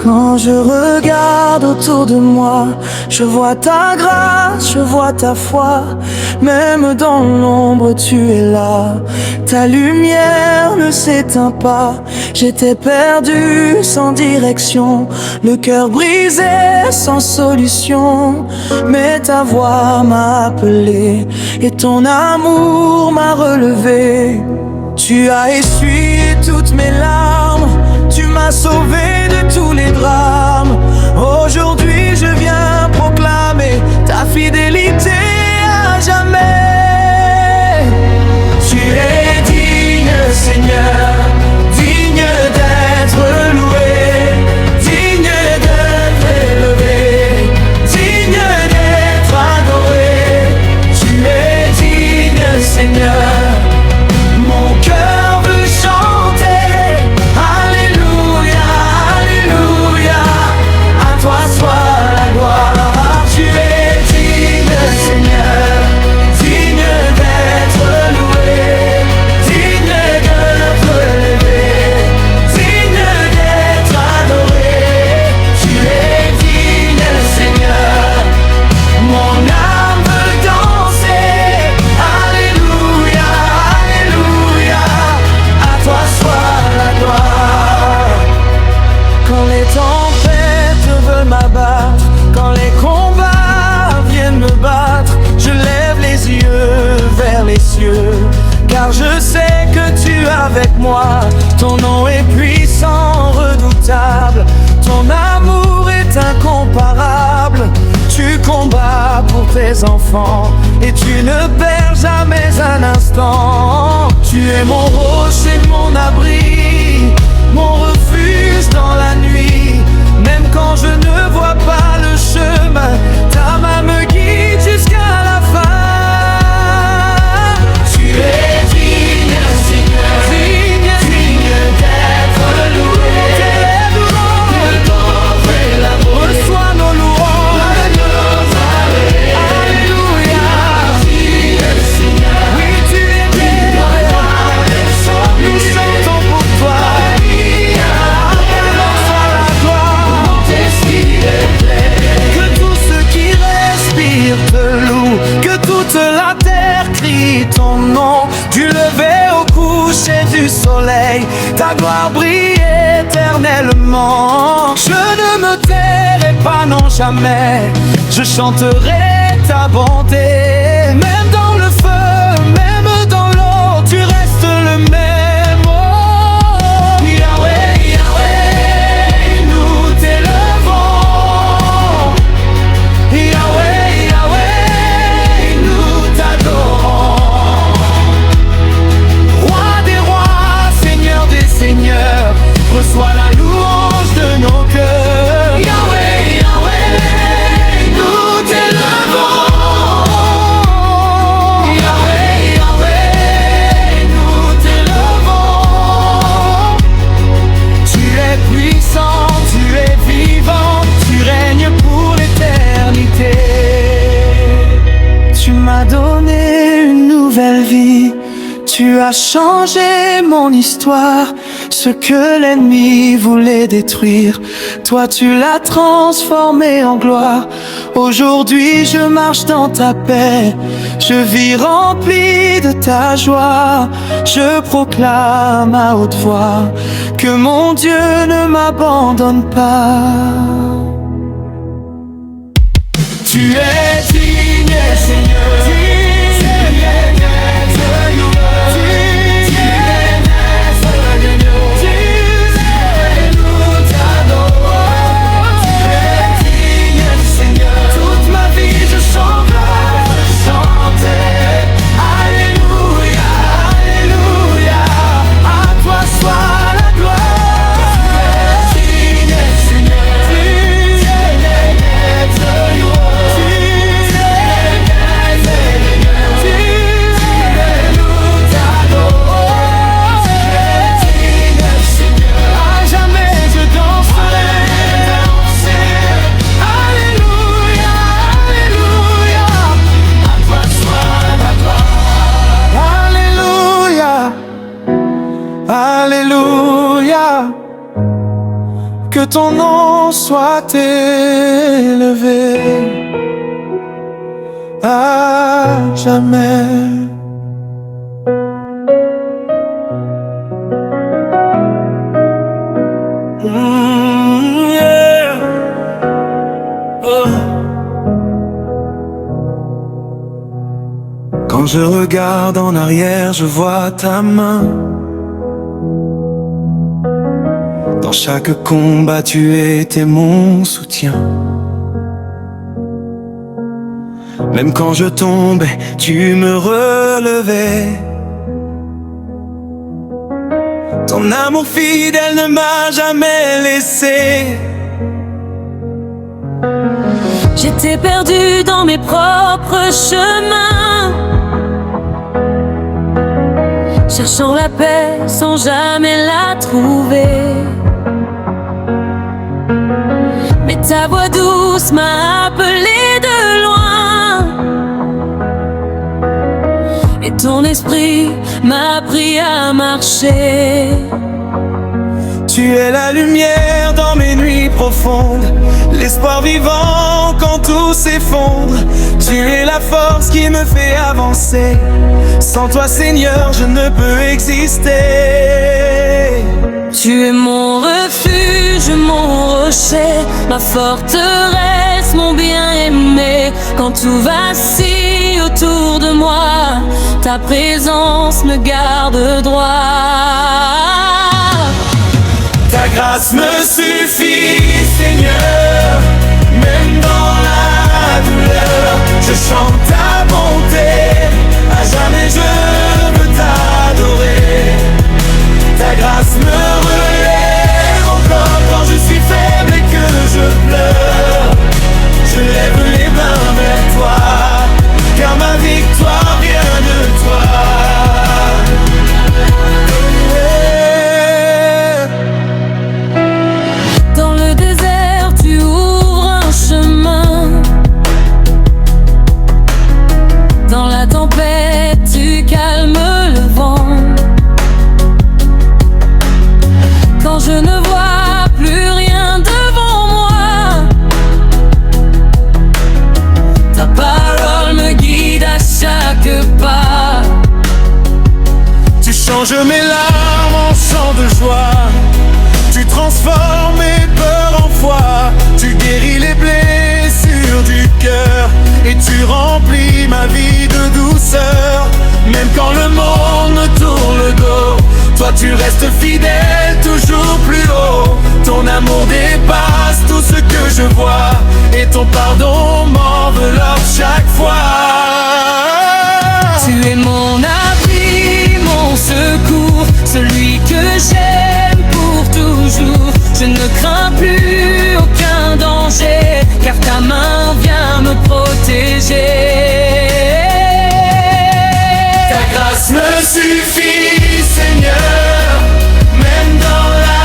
Quand je regarde autour de moi, je vois ta grâce, je vois ta foi. Même dans l'ombre, tu es là. Ta lumière ne s'éteint pas. J'étais perdu, sans direction, le cœur brisé, sans solution. Mais ta voix m'a appelé et ton amour m'a relevé. Tu as essuyé toutes mes larmes, tu m'as sauvé de tous les drames. Aujourd'hui je viens proclamer ta fidélité à jamais. Tu es digne, Seigneur, digne d'être loué, digne d'être élevé, digne d'être adoré. Tu es digne, Seigneur. Quand les combats viennent me battre, je lève les yeux vers les cieux, car je sais que tu es avec moi. Ton nom est puissant, redoutable, ton amour est incomparable. Tu combats pour tes enfants et tu ne perds jamais un instant. Tu es mon rocher, mon abri, mon refuge dans la nuit. Même quand je ne vois pas le chemin, ta main me guide jusqu'à la fin. Tu es digne, Seigneur, digne d'être loué. Que ton vrai l'amour reçois nos louanges. Alléluia. Digne, Seigneur, oui tu es digne. Nous chantons pour toi. Que tout ce qui respire te loue, que toute la terre crie ton nom. Du lever au coucher du soleil, ta gloire brille éternellement. Je ne me tairai pas, non jamais, je chanterai ta bonté. Même dans le feu, même dans l'eau, tu restes le même. Reçois la louange de nos cœurs. Yahweh, Yahweh, nous t'élevons. Yahweh, Yahweh, nous t'élevons. Tu es puissant, tu es vivant, tu règnes pour l'éternité. Tu m'as donné une nouvelle vie, tu as changé mon histoire. Ce que l'ennemi voulait détruire, toi tu l'as transformé en gloire. Aujourd'hui je marche dans ta paix, je vis rempli de ta joie. Je proclame à haute voix que mon Dieu ne m'abandonne pas. Tu es digne, Seigneur. que ton nom soit élevé à jamais. Yeah. Oh. Quand je regarde en arrière, je vois ta main. Dans chaque combat, tu étais mon soutien. Même quand je tombais, tu me relevais. Ton amour fidèle ne m'a jamais laissé. J'étais perdue dans mes propres chemins, cherchant la paix sans jamais la trouver. Mais ta voix douce m'a appelé de loin, et ton esprit m'a appris à marcher. Tu es la lumière dans mes nuits profondes, l'espoir vivant quand tout s'effondre. Tu es la force qui me fait avancer. Sans toi, Seigneur, je ne peux exister. Tu es mon refuge, mon rocher, ma forteresse, mon bien-aimé. Quand tout vacille autour de moi, ta présence me garde droit. Ta grâce me suffit, Seigneur, même dans la douleur. Je chante ta bonté, à jamais je veux t'adorer. Ta grâce me relève encore quand je suis faible et que je pleure. Je lève les mains vers toi, car ma victoire vient de toi. Dans le désert, tu ouvres un chemin. Dans la tempête, tu calmes le vent. Quand je ne vois plus rien devant moi, ta parole me guide à chaque pas. Tu changes mes larmes en chants de joie. Tu transformes mes peurs en foi. Tu guéris les blessures du cœur et tu remplis ma vie de douceur. Même quand le monde me tourne le dos, toi tu restes fidèle, toujours plus haut. Ton amour dépasse tout ce que je vois, et ton pardon m'enveloppe chaque fois. Tu es mon abri, mon secours, celui que j'aime pour toujours. Je ne crains plus aucun danger, car ta main vient me protéger. Ta grâce me suffit, Seigneur, même dans la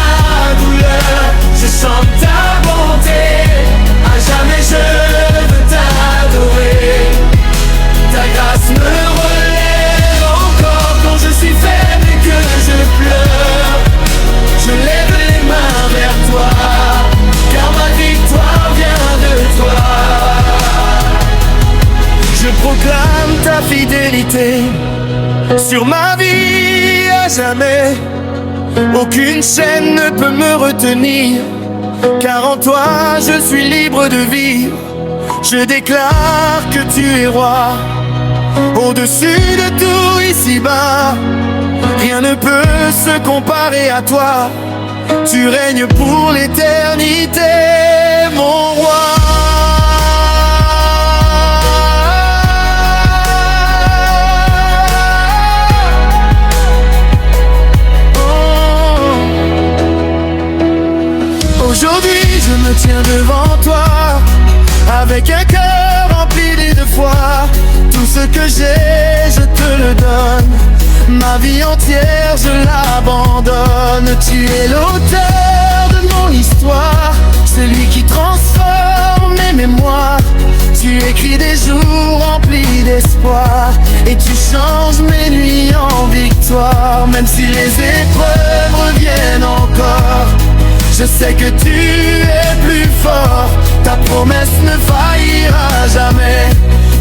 douleur. Je chante ta bonté, à jamais je veux t'adorer. Ta grâce me relève encore quand je suis faible et que je pleure. Je lève les mains vers toi, car ma victoire vient de toi. Je proclame ta fidélité sur ma vie à jamais. Aucune chaîne ne peut me retenir, car en toi je suis libre de vivre. Je déclare que tu es roi, au-dessus de tout ici-bas. Rien ne peut se comparer à toi. Tu règnes pour l'éternité, mon roi. Aujourd'hui je me tiens devant toi, avec un cœur rempli de foi. Tout ce que j'ai, je te le donne. Ma vie entière, je l'abandonne. Tu es l'auteur de mon histoire, celui qui transforme mes mémoires. Tu écris des jours remplis d'espoir, et tu changes mes nuits en victoire. Même si les épreuves reviennent encore, je sais que tu es plus fort. Ta promesse ne faillira jamais,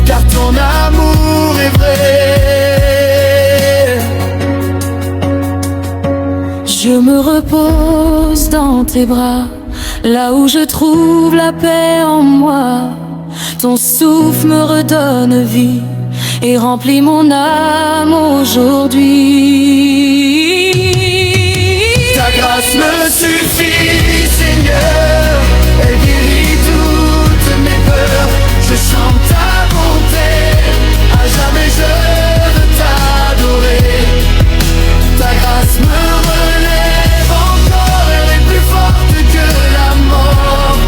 car ton amour est vrai. Je me repose dans tes bras, là où je trouve la paix en moi. Ton souffle me redonne vie et remplit mon âme aujourd'hui. Ta grâce me suffit, Seigneur, elle guérit toutes mes peurs. Je chante ta bonté, à jamais je veux t'adorer. Ta grâce me relève encore, elle est plus forte que la mort.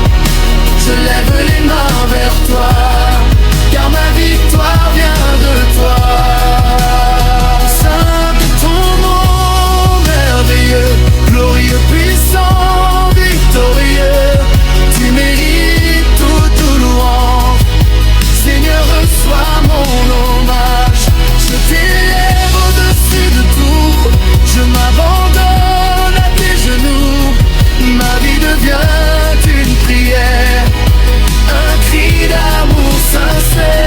Je lève les mains vers toi, car ma victoire vient de toi. Saint est ton nom merveilleux, glorieux, puissant, victorieux. Tu mérites toute louange. Seigneur, reçois mon hommage. Je t'élève au-dessus de tout, je m'abandonne à tes genoux. Ma vie devient une prière, un cri d'amour sincère.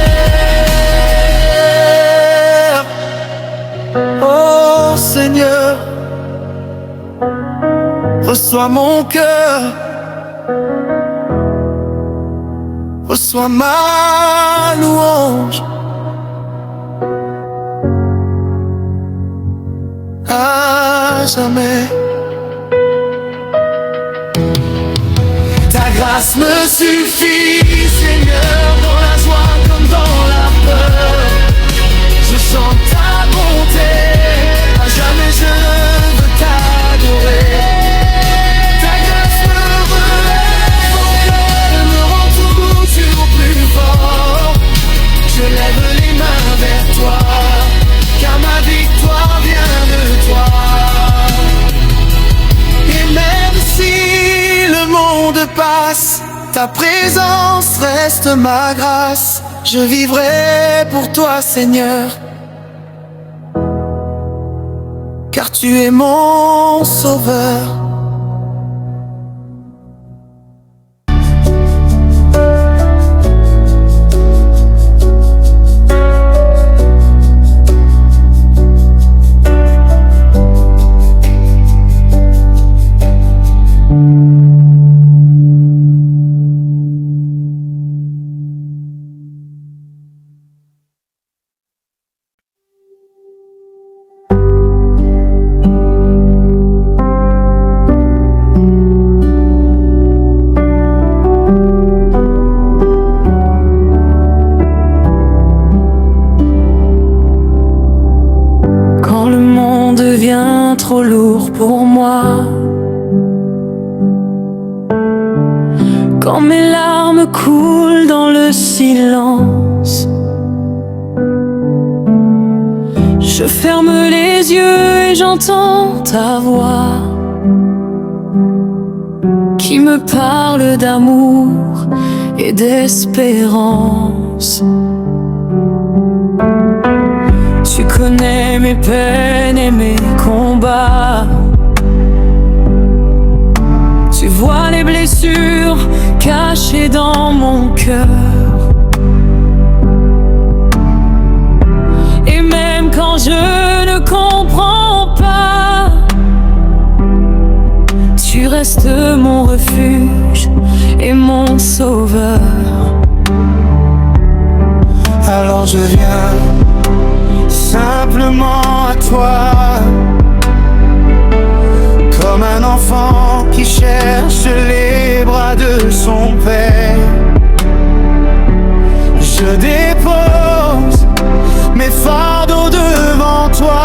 Oh Seigneur, reçois mon cœur, reçois ma louange. À jamais. Ta grâce me suffit, Seigneur, dans la joie comme dans la peur. Je chante ta bonté, à jamais je veux t'adorer. Ta grâce me relève encore, me rend toujours plus fort. Je lève les mains vers toi, car ma victoire vient de toi. Et même si le monde passe, ta présence reste ma grâce. Je vivrai pour toi, Seigneur, car tu es mon sauveur. Trop lourd pour moi, quand mes larmes coulent dans le silence, je ferme les yeux et j'entends ta voix qui me parle d'amour et d'espérance. Tu connais mes peines et mes combats. Tu vois les blessures cachées dans mon cœur. Et même quand je ne comprends pas, tu restes mon refuge et mon sauveur. Alors je viens simplement à toi, comme un enfant qui cherche les bras de son père. Je dépose mes fardeaux devant toi,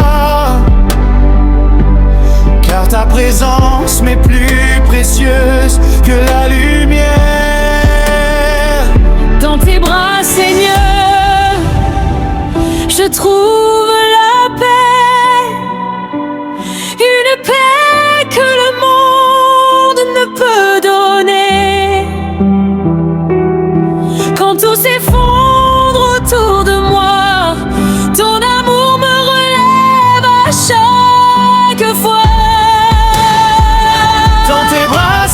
car ta présence m'est plus précieuse que la lumière. Dans tes bras, Seigneur, je trouve la paix, une paix que le monde ne peut donner. Quand tout s'effondre autour de moi, ton amour me relève à chaque fois. Dans tes bras,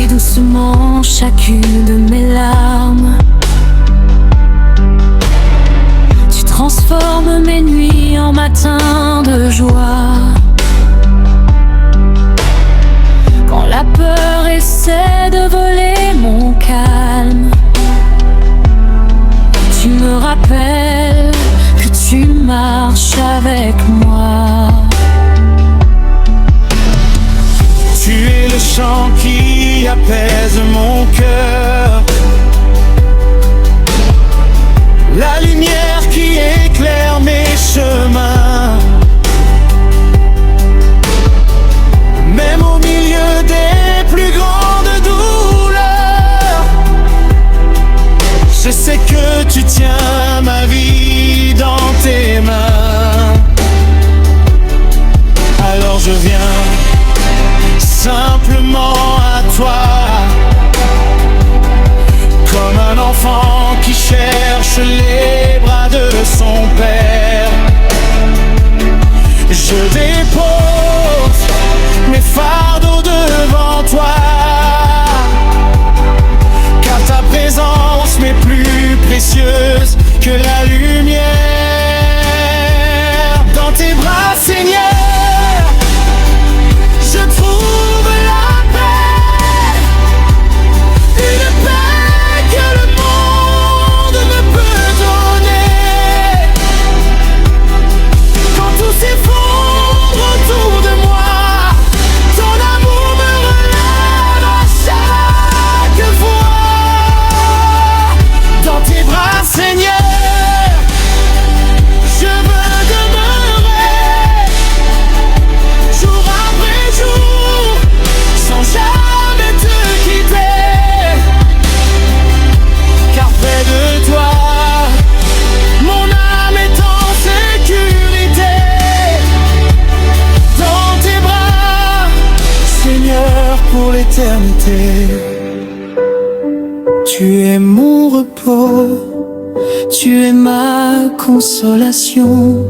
essuies doucement chacune de mes larmes. Tu transformes mes nuits en matins de joie. Quand la peur essaie de voler mon calme, tu me rappelles que tu marches avec moi. Tu es le chant qui apaise mon cœur, la lumière qui éclaire mes chemins. Même au milieu des plus grandes douleurs, je sais que tu tiens ma vie dans tes mains. Alors je viens simplement à toi, comme un enfant qui cherche les bras de son père. Je dépose mes fardeaux devant toi, car ta présence m'est plus précieuse que la lumière. Dans tes bras, Seigneur, je trouve la paix, une paix que le monde ne peut donner. Quand tout s'effondre autour de moi, ton amour me relève à chaque fois. Dans tes bras, Seigneur, je veux demeurer jour après jour, sans jamais te quitter. Car près de toi, mon âme est en sécurité. Dans tes bras, Seigneur, pour l'éternité. Tu es mon repos, tu es ma consolation,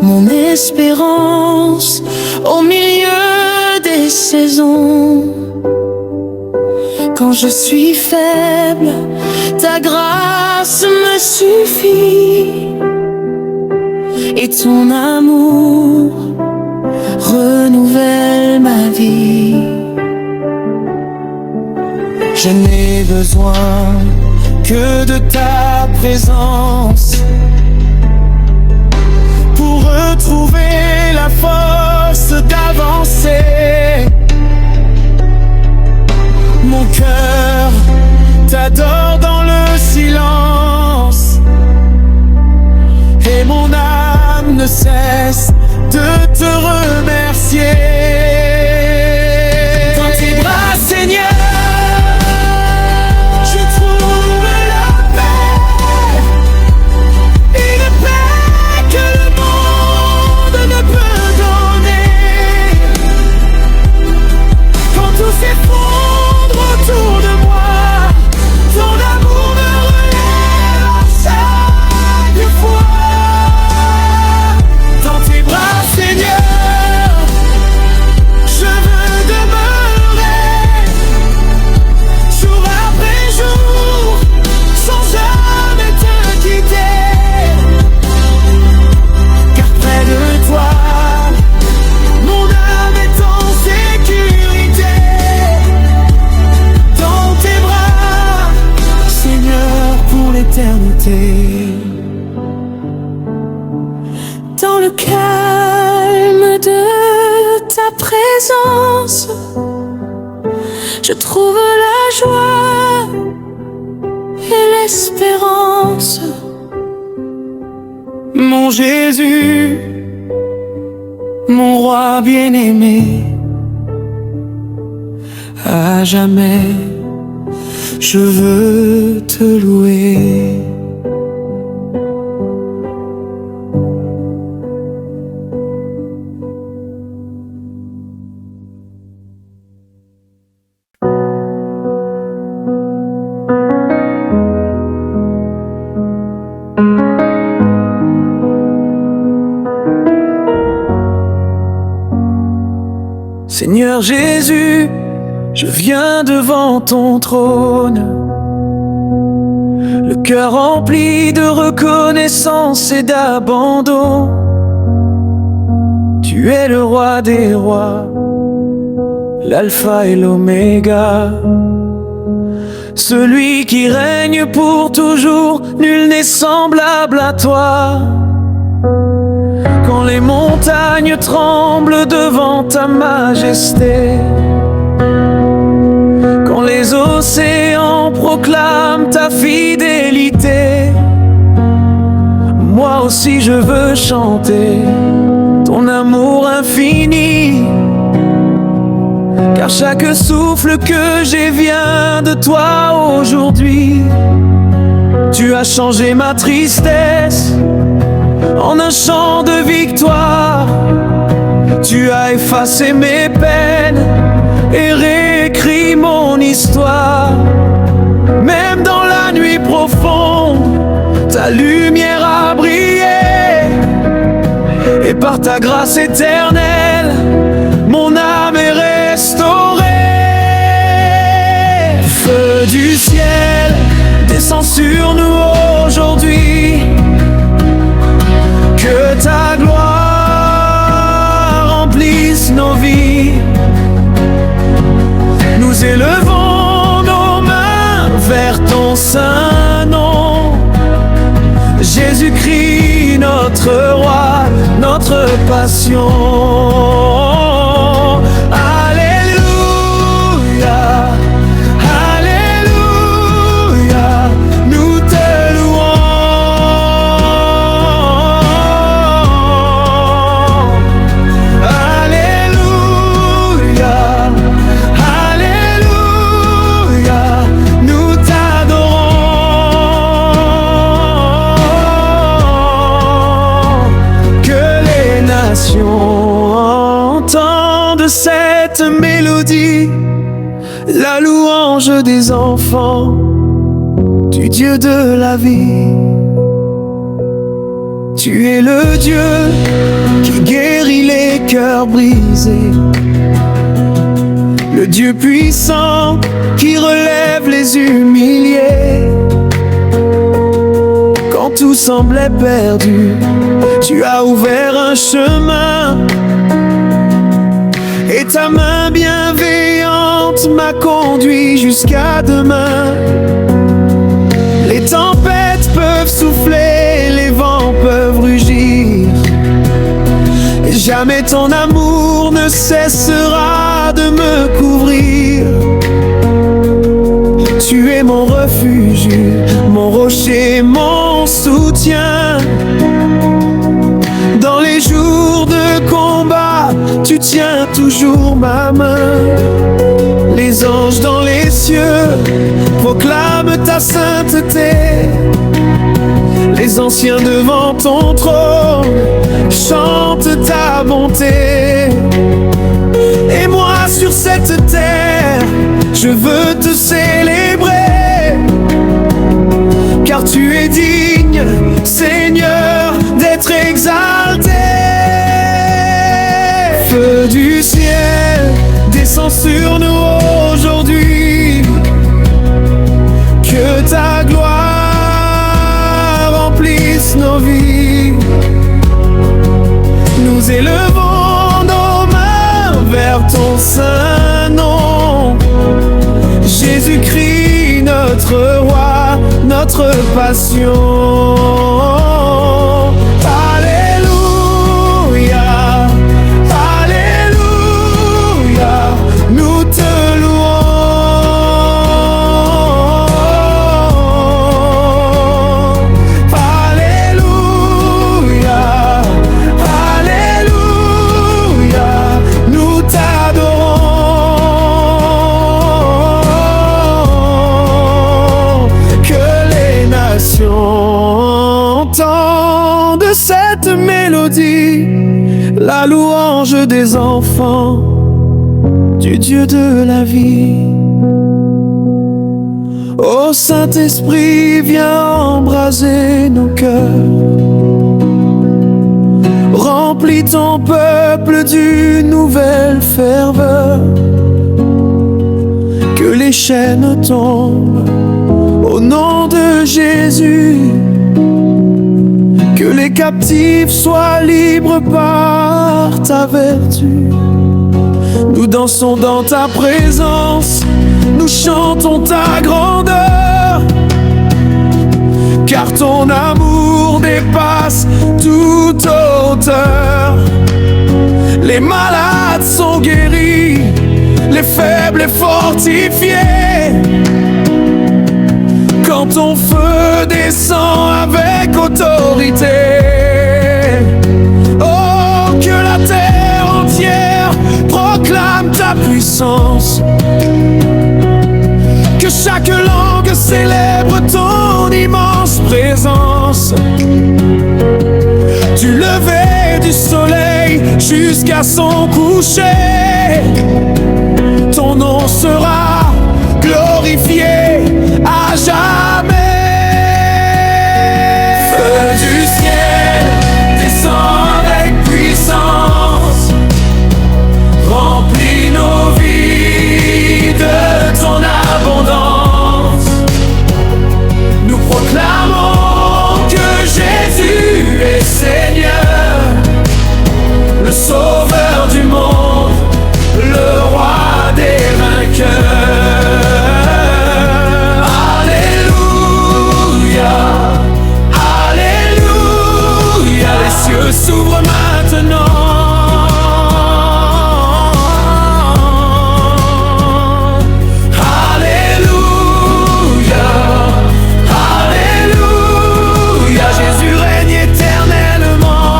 mon espérance au milieu des saisons. Quand je suis faible, ta grâce me suffit, et ton amour renouvelle ma vie. Je n'ai besoin que de ta présence pour retrouver la force d'avancer. Mon cœur t'adore dans le silence, et mon âme ne cesse de te remercier. Dans tes bras, Seigneur, je trouve la paix, une paix que le monde ne peut donner. Quand tout s'effondre autour de moi, ton amour me relève à chaque fois. Dans tes bras, Seigneur, je veux demeurer jour après jour, sans jamais te quitter. Car près de toi, mon âme est en sécurité. Dans tes bras, Seigneur, pour l'éternité. Dans le calme de ta présence, je trouve la joie et l'espérance. Mon Jésus, mon roi bien-aimé, à jamais je veux te louer. Seigneur Jésus, Je viens devant ton trône, le cœur rempli de reconnaissance et d'abandon. Tu es le roi des rois, l'alpha et l'oméga, celui qui règne pour toujours, nul n'est semblable à toi. Quand les montagnes tremblent devant ta majesté, quand les océans proclament ta fidélité, moi aussi je veux chanter ton amour infini. Car chaque souffle que j'ai vient de toi aujourd'hui. Tu as changé ma tristesse en un chant de victoire. Tu as effacé mes peines et réécrit mon histoire. Même dans la nuit profonde, ta lumière a brillé. Et par ta grâce éternelle, mon âme est restaurée. Feu du ciel, descends sur nous aujourd'hui. Que ta gloire remplisse nos vies. Nous élevons nos mains vers ton saint nom. Jésus-Christ, notre roi, notre passion. Entende cette mélodie, la louange des enfants du Dieu de la vie. Tu es le Dieu qui guérit les cœurs brisés, le Dieu puissant qui relève les humiliés. Quand tout semblait perdu, tu as ouvert un chemin, et ta main bienveillante m'a conduit jusqu'à demain. Les tempêtes peuvent souffler, les vents peuvent rugir, et jamais ton amour ne cessera de me couvrir. Tu es mon refuge, mon rocher, mon soutien. Dans les jours de combat, tu tiens toujours ma main. Les anges dans les cieux proclament ta sainteté. Les anciens devant ton trône chantent ta bonté. Et moi sur cette terre, je veux te célébrer, car tu es digne, Seigneur, d'être exalté. Feu du ciel, descends sur nous aujourd'hui. Que ta gloire remplisse nos vies. Nous élevons nos mains vers ton saint nom. Jésus-Christ, notre roi, notre passion. Alléluia, Alléluia, nous te louons. Alléluia, Alléluia, nous t'adorons. Que les nations entendent cette mélodie, la louange des enfants du Dieu de la vie. Ô Saint-Esprit, viens embraser nos cœurs. Remplis ton peuple d'une nouvelle ferveur. chaînes tombent. Au nom de Jésus, que les captifs soient libres par ta vertu. Nous dansons dans ta présence, nous chantons ta grandeur, car ton amour dépasse toute hauteur. Les malades sont guéris, les faibles et fortifiés, quand ton feu descend avec autorité. Oh, que la terre entière proclame ta puissance, que chaque langue célèbre ton immense présence. Du lever du soleil jusqu'à son coucher, ton nom sera glorifié à jamais. Feu du ciel, descend avec puissance, remplis nos vies de ton abondance. Nous proclamons que Jésus est Seigneur, le Sauveur du monde, le Roi des vainqueurs. S'ouvre maintenant. Alléluia, Alléluia, Jésus règne éternellement.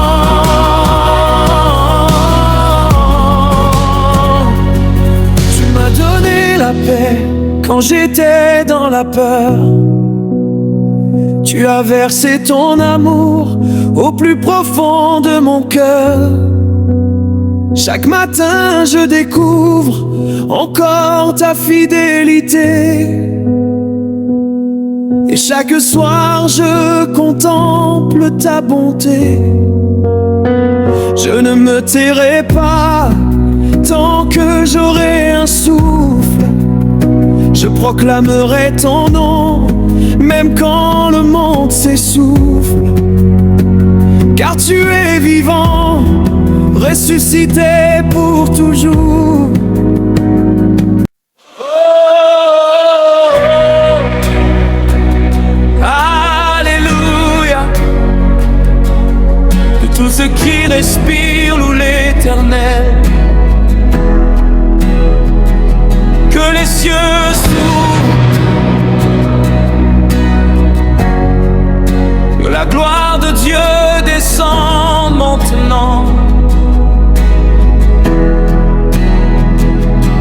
Tu m'as donné la paix quand j'étais dans la peur. Tu as versé ton amour au plus profond de mon cœur. Chaque matin je découvre encore ta fidélité, et chaque soir je contemple ta bonté. Je ne me tairai pas tant que j'aurai un souffle. Je proclamerai ton nom même quand le monde s'essouffle. Car tu es vivant, ressuscité pour toujours. Oh, Alléluia. De tout ce qui respire loue l'Éternel. Que les cieux s'ouvrent, que la gloire de Dieu descende maintenant.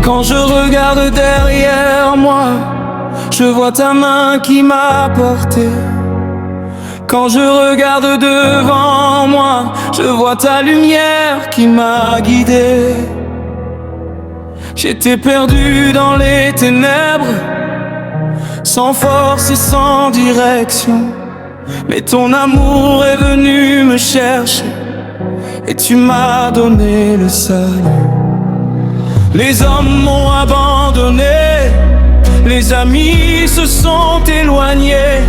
Quand je regarde derrière moi, je vois ta main qui m'a porté. Quand je regarde devant moi, je vois ta lumière qui m'a guidé. J'étais perdu dans les ténèbres, sans force et sans direction. Mais ton amour est venu me chercher, et tu m'as donné le salut. Les hommes m'ont abandonné, les amis se sont éloignés,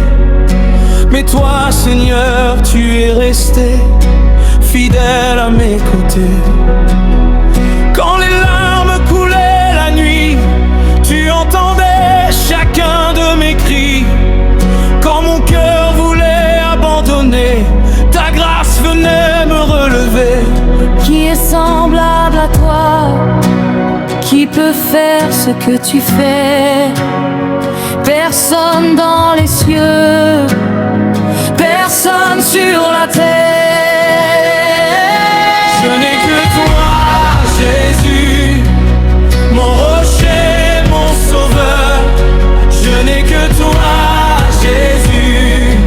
mais toi, Seigneur, tu es resté fidèle à mes côtés. Quand les larmes coulaient la nuit, tu entendais chacun de mes cris. Quand mon cœur voulait abandonner, ta grâce venait me relever. Qui est semblable à toi? Qui peut faire ce que tu fais? Personne dans les cieux, personne sur la terre. Je n'ai que toi, Jésus, mon rocher, mon sauveur. Je n'ai que toi, Jésus,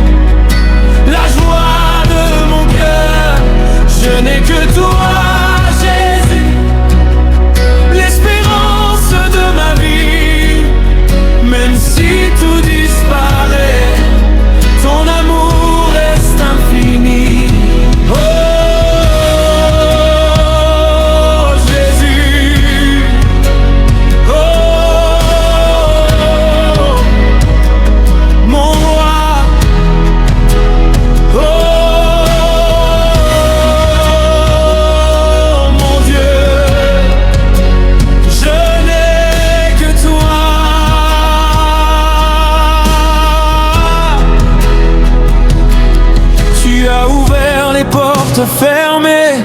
la joie de mon cœur. Je n'ai que toi, Jésus, l'espérance de ma vie. Même si tout disparaît, ton amour reste infini. fermées,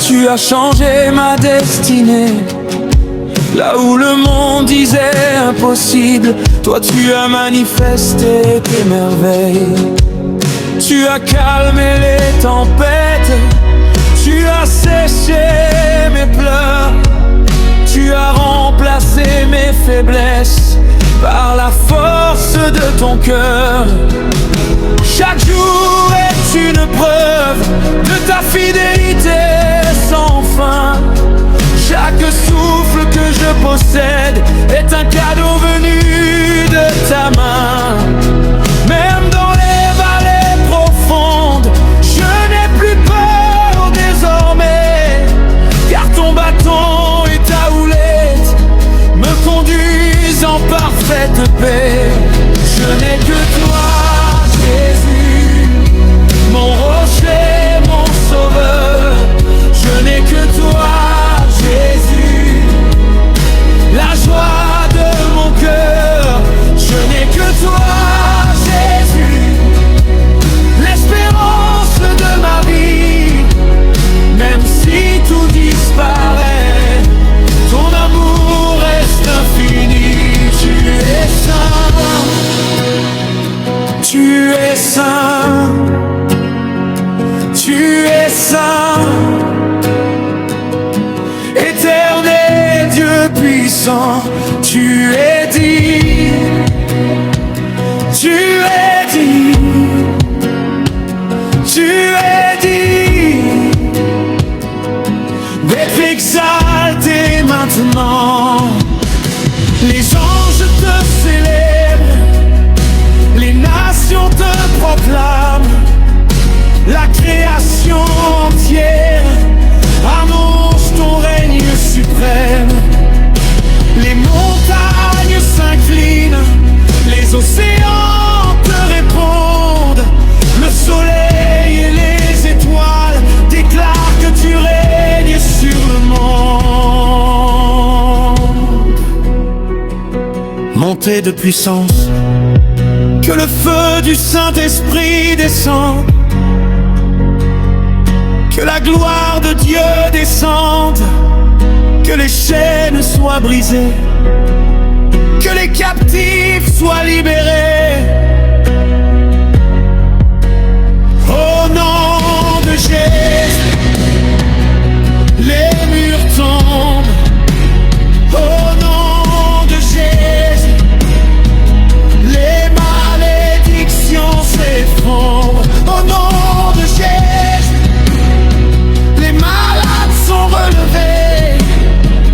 tu as changé ma destinée. Là où le monde disait impossible, toi tu as manifesté tes merveilles. Tu as calmé les tempêtes, tu as séché mes pleurs, tu as remplacé mes faiblesses par la force de ton cœur. Chaque jour est une preuve de ta fidélité sans fin. Chaque souffle que je possède est un cadeau venu de ta main. Même dans les vallées profondes, je n'ai plus peur désormais, car ton bâton et ta houlette me conduisent en parfaite paix. Je n'ai que toi, Jésus, mon rocher, mon sauveur. Je n'ai que toi, Jésus, la joie de mon cœur. Je n'ai que toi, Jésus, l'espérance de ma vie. Même si tout disparaît, ton amour reste infini. Tu es saint, tu es saint, tu es saint. Éternel Dieu puissant, tu es dit, tu es dit, tu es dit d'être exalté maintenant. Les anges te célèbrent, les nations te proclament, la création entière annonce ton règne suprême. Les montagnes s'inclinent, les océans te répondent. Le soleil et les étoiles déclarent que tu règnes sur le monde. Montée de puissance, que le feu du Saint-Esprit descende, que la gloire de Dieu descende, que les chaînes soient brisées, que les captifs soient libérés. Au nom de Jésus, les murs tombent. Au nom de Jésus, les malédictions s'effondrent. Au nom de Jésus, les malades sont relevés.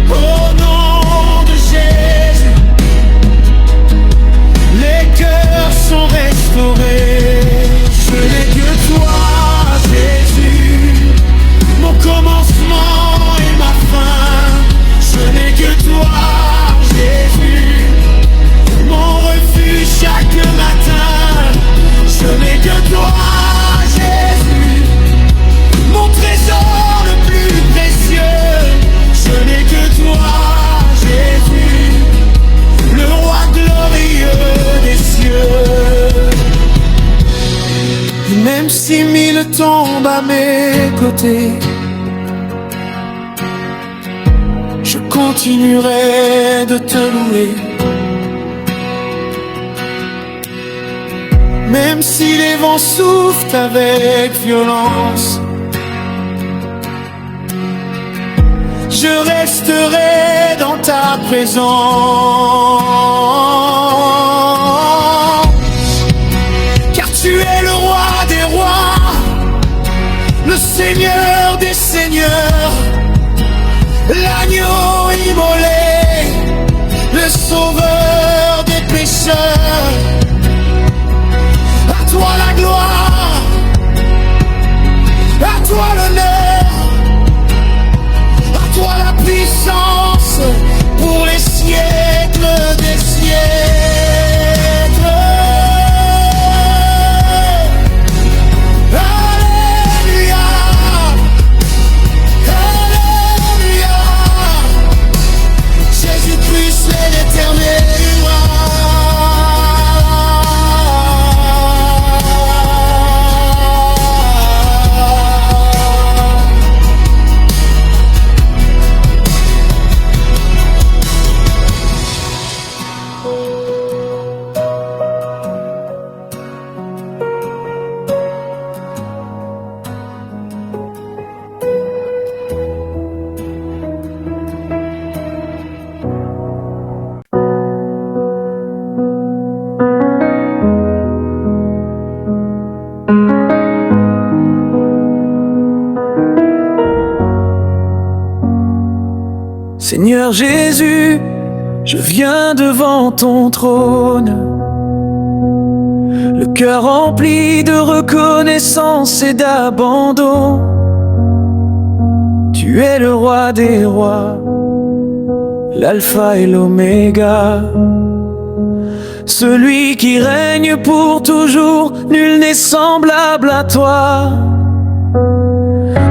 Au nom de Jésus, les cœurs sont restaurés. Je n'ai que toi, Jésus, mon commencement et ma fin. Je n'ai que toi, Jésus, mon refuge chaque matin. Je n'ai que toi, Jésus, mon trésor le plus précieux. Je n'ai que toi, Jésus, le roi glorieux des cieux. Et même si mille tombent à mes côtés, je continuerai de te louer. Même si les vents soufflent avec violence, je resterai dans ta présence. Car tu es le roi des rois, le Seigneur des seigneurs, l'agneau immolé, le sauveur des pécheurs. À toi la gloire, à toi l'honneur, à toi la puissance pour les siècles des siècles. Seigneur Jésus, je viens devant ton trône, le cœur rempli de reconnaissance et d'abandon. Tu es le roi des rois, l'alpha et l'oméga, celui qui règne pour toujours, nul n'est semblable à toi.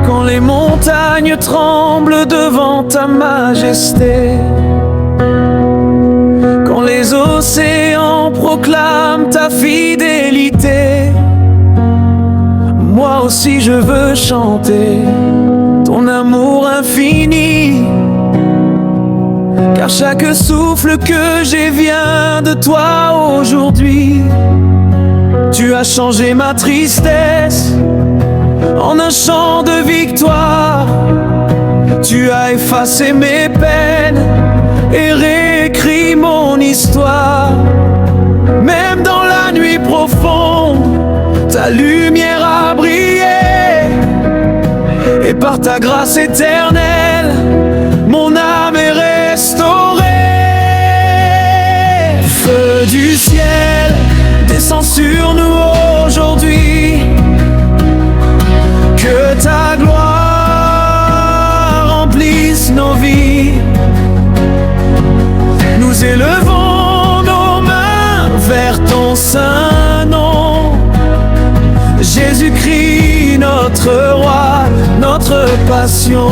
Quand les montagnes tremblent devant ta majesté, quand les océans proclament ta fidélité, moi aussi je veux chanter ton amour infini. Car chaque souffle que j'ai vient de toi aujourd'hui. Tu as changé ma tristesse en un chant de victoire. Tu as effacé mes peines et réécrit mon histoire. Même dans la nuit profonde, ta lumière a brillé. Et par ta grâce éternelle, mon âme est restaurée. Feu du ciel, descends sur nous aujourd'hui. Que ta gloire remplisse nos vies. Nous élevons nos mains vers ton saint nom. Jésus-Christ, notre roi, notre passion.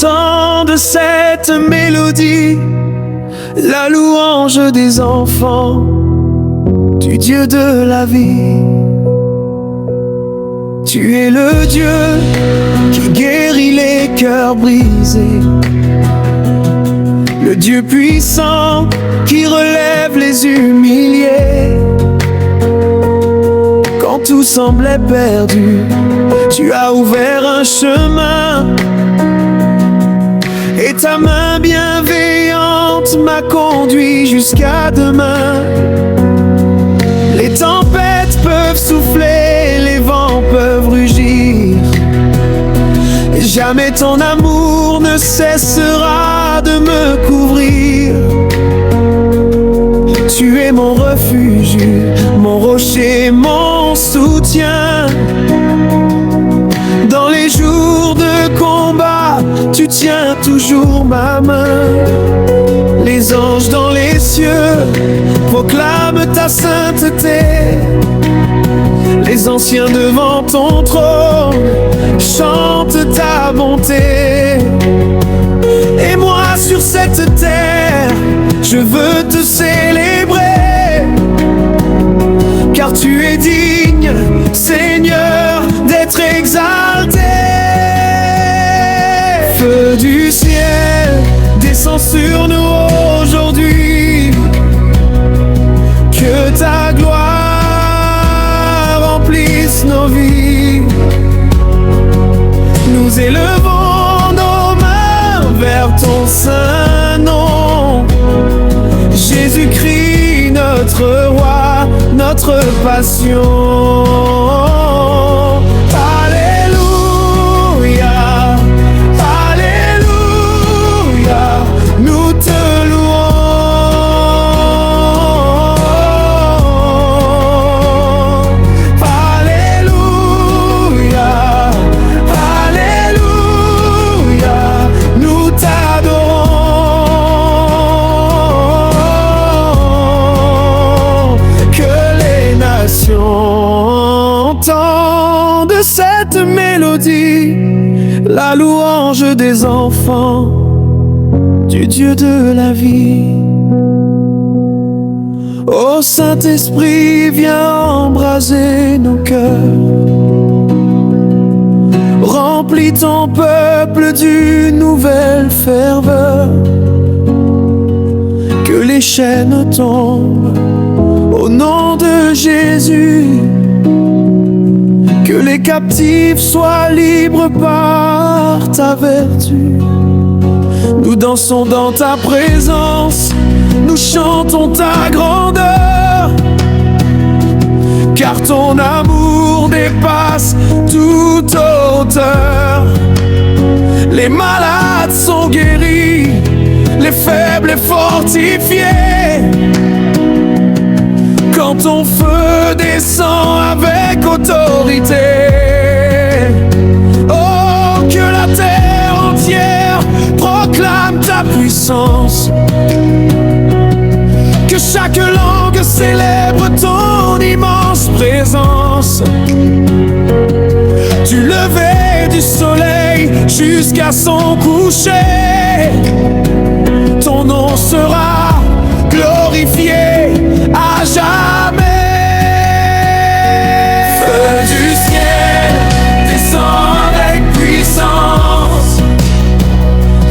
Entende cette mélodie, la louange des enfants du Dieu de la vie. Tu es le Dieu qui guérit les cœurs brisés, le Dieu puissant qui relève les humiliés. Quand tout semblait perdu, tu as ouvert un chemin, et ta main bienveillante m'a conduit jusqu'à demain. Les tempêtes peuvent souffler, les vents peuvent rugir, et jamais ton amour ne cessera de me couvrir. Tu es mon refuge, mon rocher, mon soutien. Dans les jours de combat, tu tiens toujours ma main. Les anges dans les cieux proclament ta sainteté. Les anciens devant ton trône chantent ta bonté. Et moi sur cette terre, je veux te célébrer, car tu es digne, Seigneur, d'être exalté. Feu du ciel, descends sur nous aujourd'hui. Que ta gloire remplisse nos vies. Nous élevons nos mains vers ton saint nom. Jésus-Christ, notre roi, notre passion. Alléluia, Alléluia, nous te louons. Alléluia, Alléluia, nous t'adorons. Que les nations entendent cette mélodie, la louange des enfants du Dieu de la vie. Ô Saint-Esprit, viens embraser nos cœurs. Remplis ton peuple d'une nouvelle ferveur. Que les chaînes tombent au nom de Jésus. Que les captifs soient libres par ta vertu. Nous dansons dans ta présence, nous chantons ta grandeur. Car ton amour dépasse toute hauteur. Les malades sont guéris, les faibles et fortifiés. Quand ton feu descend avec autorité. Oh, que la terre entière proclame ta puissance. Que chaque langue célèbre ton immense présence. Du lever du soleil jusqu'à son coucher, ton nom sera glorifié à jamais. Feu du ciel, descend avec puissance,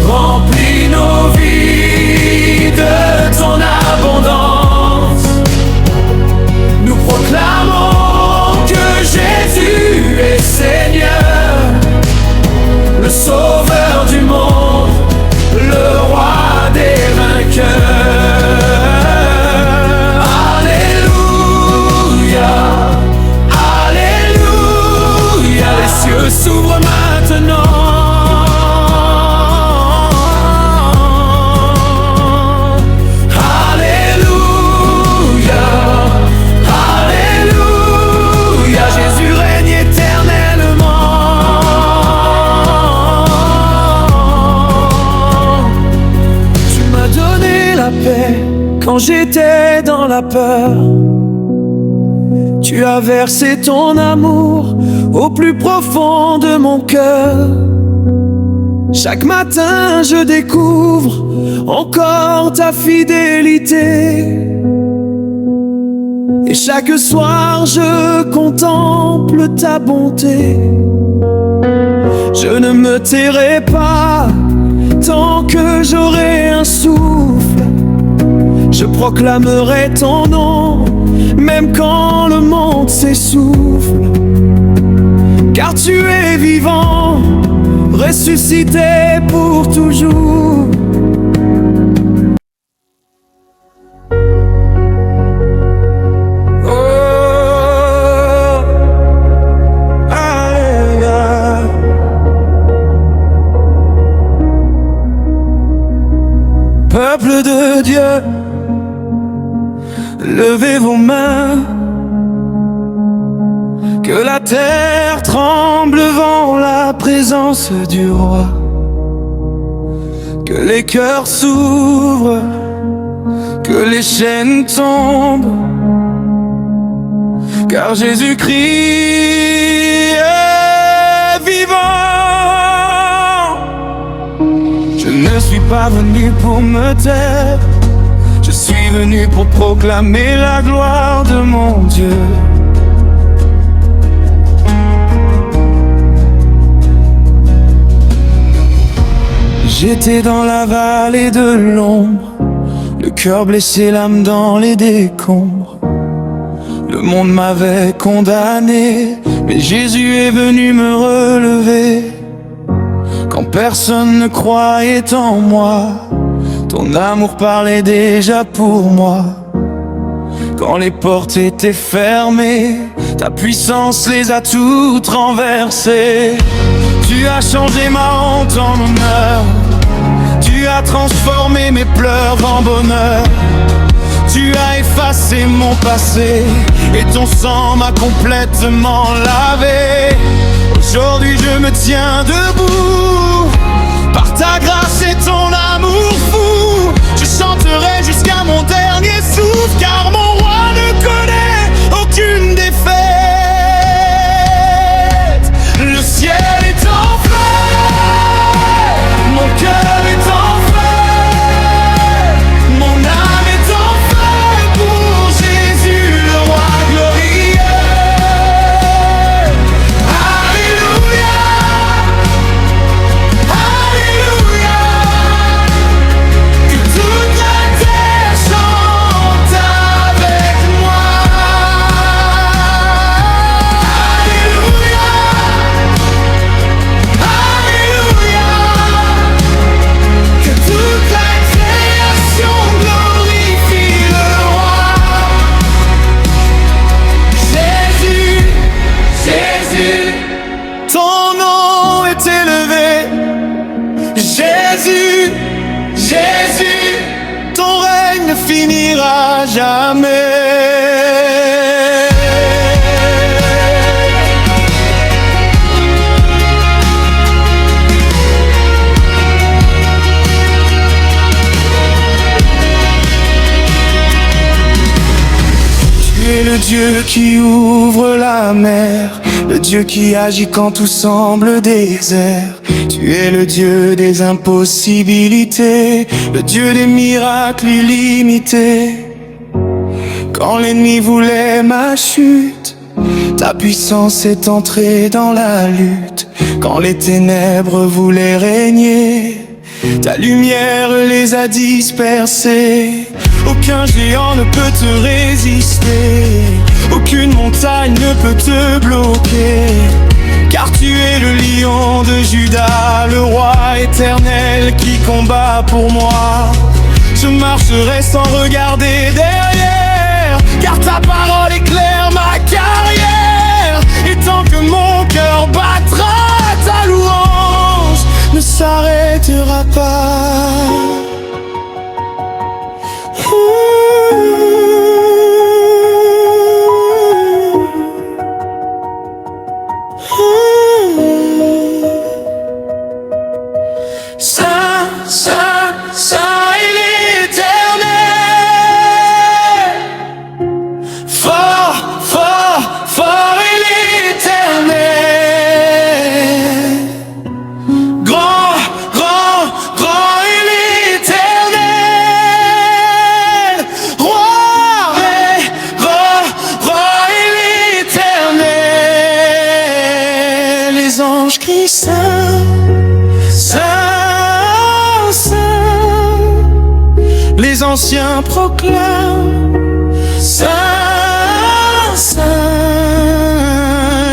remplis nos vies de ton abondance. Nous proclamons que Jésus est Seigneur, le Sauveur du monde, le Roi des vainqueurs. S'ouvre maintenant. Alléluia, Alléluia, Jésus règne éternellement. Tu m'as donné la paix quand j'étais dans la peur. Tu as versé ton amour au plus profond de mon cœur. Chaque matin je découvre encore ta fidélité. Et chaque soir je contemple ta bonté. Je ne me tairai pas tant que j'aurai un souffle. Je proclamerai ton nom même quand le monde s'essouffle. Car tu es vivant, ressuscité pour toujours. Oh, aïe, aïe. Peuple de Dieu, levez vos mains. Que la terre tremble devant la présence du roi. Que les cœurs s'ouvrent, que les chaînes tombent. Car Jésus-Christ est vivant. Je ne suis pas venu pour me taire. Je suis venu pour proclamer la gloire de mon Dieu. J'étais dans la vallée de l'ombre, le cœur blessé, l'âme dans les décombres. Le monde m'avait condamné, mais Jésus est venu me relever. Quand personne ne croyait en moi, ton amour parlait déjà pour moi. Quand les portes étaient fermées, ta puissance les a toutes renversées. Tu as changé ma honte en honneur. Tu as transformé mes pleurs en bonheur. Tu as effacé mon passé et ton sang m'a complètement lavé. Aujourd'hui je me tiens debout par ta grâce et ton amour fou. Je chanterai jusqu'à mon dernier souffle, car mon roi ne connaît aucune défaite. Le ciel est en feu, mon cœur est en feu, mon âme est en feu pour Jésus le roi glorieux. Alléluia, à jamais. Tu es le Dieu qui ouvre la mer, le Dieu qui agit quand tout semble désert. Tu es le Dieu des impossibilités, le Dieu des miracles illimités. Quand l'ennemi voulait ma chute, ta puissance est entrée dans la lutte. Quand les ténèbres voulaient régner, ta lumière les a dispersés. Aucun géant ne peut te résister, aucune montagne ne peut te bloquer. Car tu es le lion de Juda, le roi éternel qui combat pour moi. Je marcherai sans regarder derrière, car ta parole éclaire ma carrière. Et tant que mon cœur battra, ta louange ne s'arrêtera pas. Saint, Saint, Saint est l'Éternel. Fort, fort, fort est l'Éternel. Grand, grand, grand est l'Éternel. Roi est l'Éternel. Les anges crient Saint, Saint, Saint. Les anciens proclament Saint, Saint.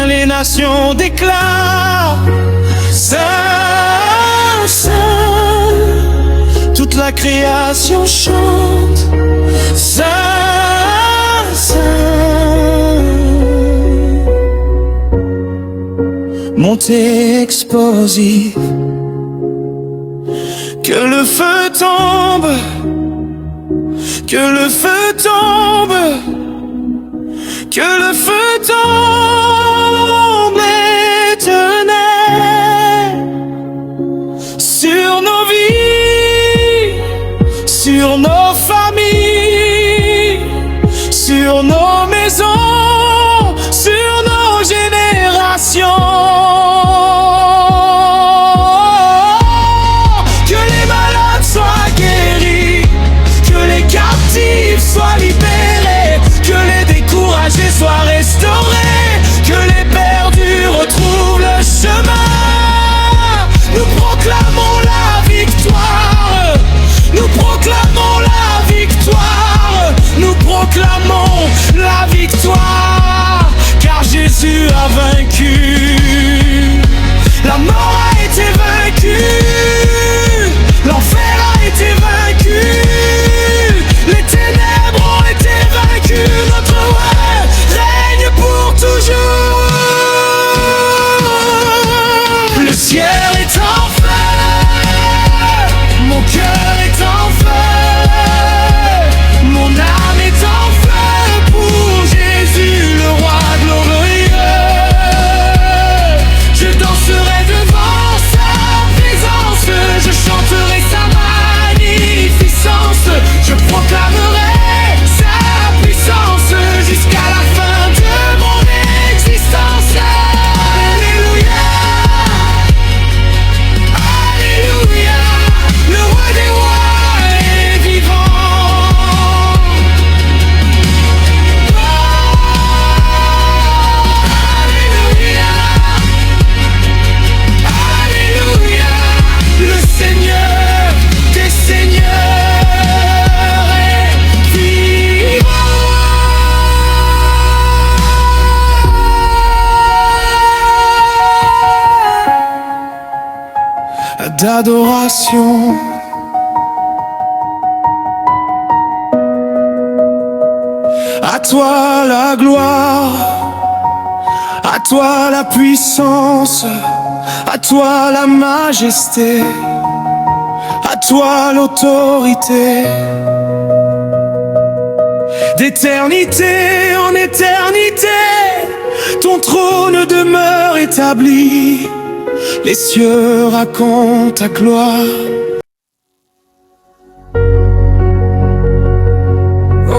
Les nations déclarent Saint, Saint. Toute la création chante Saint, Saint. Montée explosive, que le feu tombe, que le feu tombe, que le feu tombe éternel sur nos vies, sur nos familles, sur nos maisons, sur nos générations. Soient libérés, que les découragés soient restaurés, que les perdus retrouvent le chemin. Nous proclamons la victoire, nous proclamons la victoire, nous proclamons la victoire, car Jésus a vaincu. La mort a été vaincue, l'enfer a été vaincu. Les ténèbres ont été vaincues, notre roi règne pour toujours. Le ciel est en feu, mon cœur est en feu, mon âme est en feu pour Jésus, le roi glorieux. Je danserai devant sa présence, je chanterai sa magnificence, je proclamerai sa puissance jusqu'à la fin de mon existence. Alléluia, Alléluia, le roi des rois est vivant. Alléluia, Alléluia, le Seigneur des seigneurs est vivant. D'adoration, à toi la gloire, à toi la puissance, à toi la majesté, à toi l'autorité. D'éternité en éternité, ton trône demeure établi. Les cieux racontent ta gloire. Oh,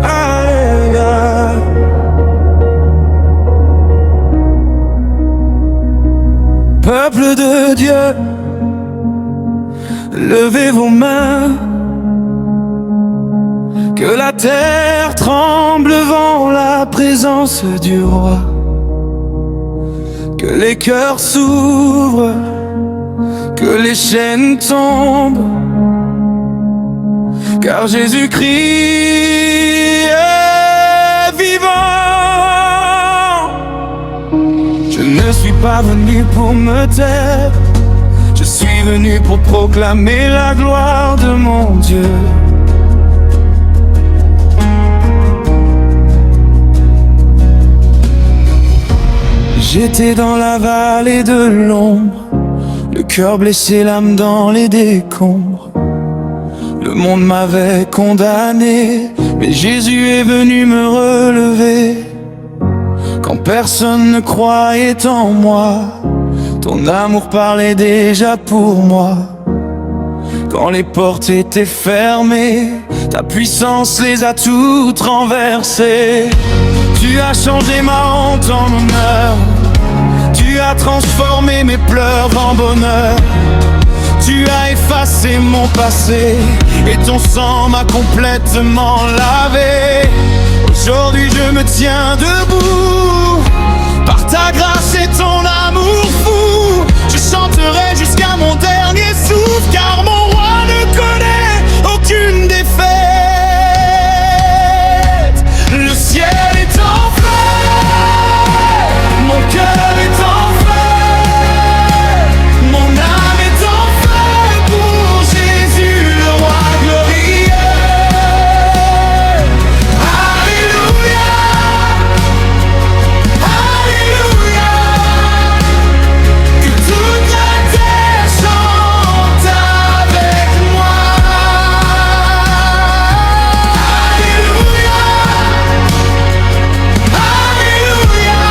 aïe, aïe. Peuple de Dieu, levez vos mains. Que la terre tremble devant la présence du roi. Que les cœurs s'ouvrent, que les chaînes tombent. Car Jésus-Christ est vivant. Je ne suis pas venu pour me taire. Je suis venu pour proclamer la gloire de mon Dieu. J'étais dans la vallée de l'ombre, le cœur blessé, l'âme dans les décombres. Le monde m'avait condamné, mais Jésus est venu me relever. Quand personne ne croyait en moi, ton amour parlait déjà pour moi. Quand les portes étaient fermées, ta puissance les a toutes renversées. Tu as changé ma honte en honneur. Tu as transformé mes pleurs en bonheur. Tu as effacé mon passé et ton sang m'a complètement lavé. Aujourd'hui je me tiens debout par ta grâce et ton amour fou. Je chanterai jusqu'à mon dernier souffle, car mon roi ne connaît aucune défaite. Le ciel est en feu, mon cœur est en feu, mon âme est en feu pour Jésus le roi glorieux. Alléluia, alléluia, que toute la terre chante avec moi. Alléluia, alléluia,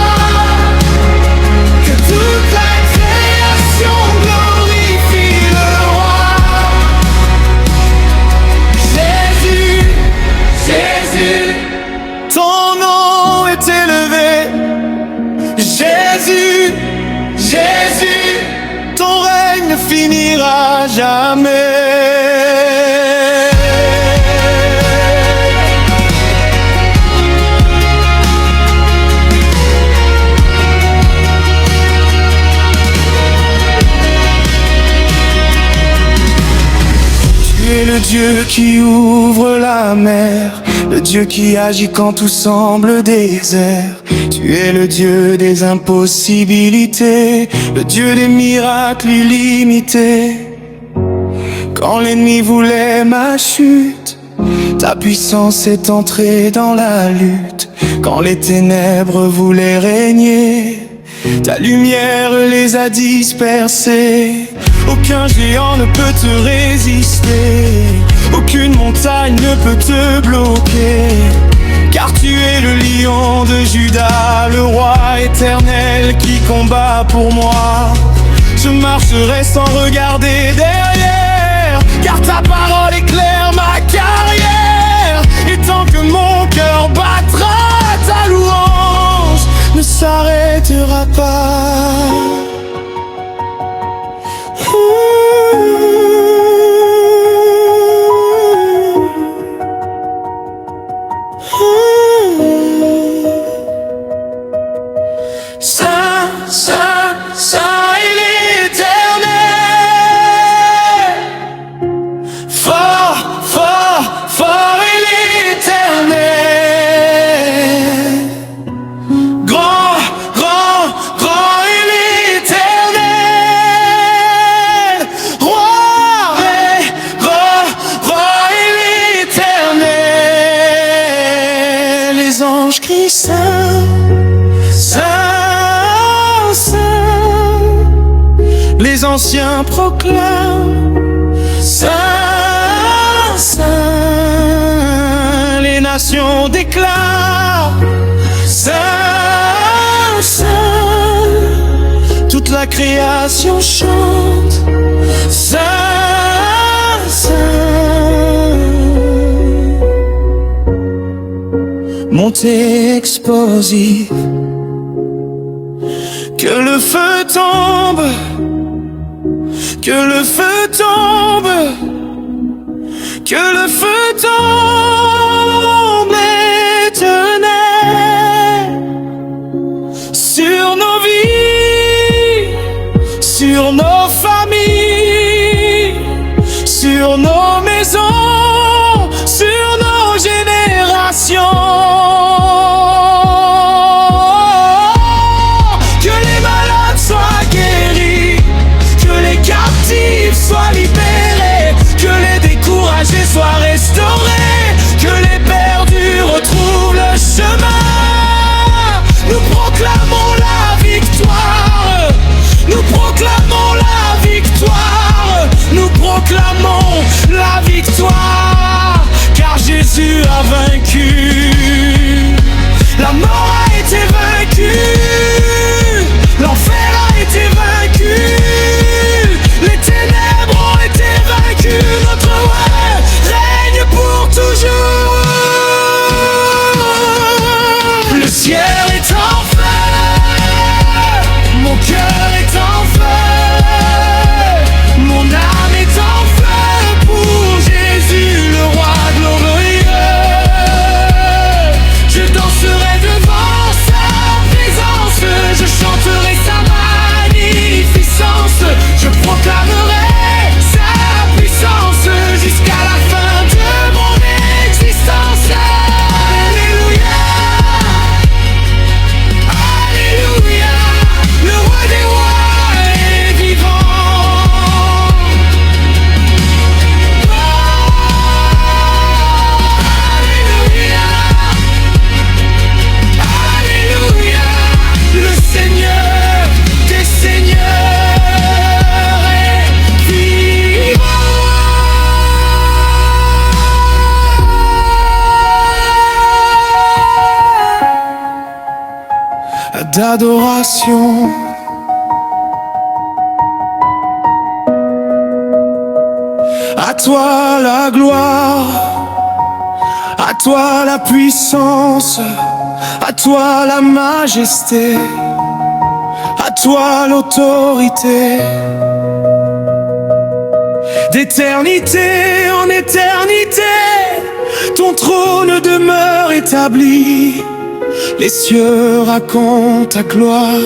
que toute la création glorifie le roi. Jésus, Jésus, ton nom est élevé. Jésus, Jésus, ton règne ne finira jamais. Tu es le Dieu qui ouvre la mer, le Dieu qui agit quand tout semble désert. Tu es le Dieu des impossibilités, le Dieu des miracles illimités. Quand l'ennemi voulait ma chute, ta puissance est entrée dans la lutte. Quand les ténèbres voulaient régner, ta lumière les a dispersés. Aucun géant ne peut te résister, aucune montagne ne peut te bloquer. Car tu es le lion de Juda, le roi éternel qui combat pour moi. Je marcherai sans regarder derrière, car ta parole éclaire ma carrière. Et tant que mon cœur battra, ta louange ne s'arrêtera pas. Saint, Saint, Saint est l'Éternel. Fort, fort, fort est l'Éternel. Grand, grand, grand est l'Éternel. Roi est l'Éternel. Les anges crient Saint, Saint, Saint. Les anciens proclament Saint, Saint. création déclare Saint, Saint. Toute la création chante Saint, Saint. Montée explosive, que le feu tombe, que le feu tombe, que le feu tombe éternel sur nos vies, sur nos familles, sur nos maisons, sur nos générations. Que les malades soient guéris, que les captifs soient libérés, que les découragés soient restaurés, que les perdus retrouvent le chemin. Nous proclamons la victoire, nous proclamons la victoire, nous proclamons la victoire, car Jésus a vaincu. La mort a été vaincue, l'enfer a été vaincu, les ténèbres ont été vaincues, notre roi règne pour toujours. Le ciel est en feu, mon cœur est en feu, mon âme est en feu pour Jésus, le roi glorieux. Je danserai devant sa présence, je chanterai sa magnificence, je proclamerai sa puissance jusqu'à la fin de mon existence. Alléluia, Alléluia, le roi des rois est vivant. Alléluia, Alléluia, le Seigneur des seigneurs est vivant. D'adoration, à toi la gloire, à toi la puissance, à toi la majesté, à toi l'autorité. D'éternité en éternité, ton trône demeure établi. Les cieux racontent ta gloire.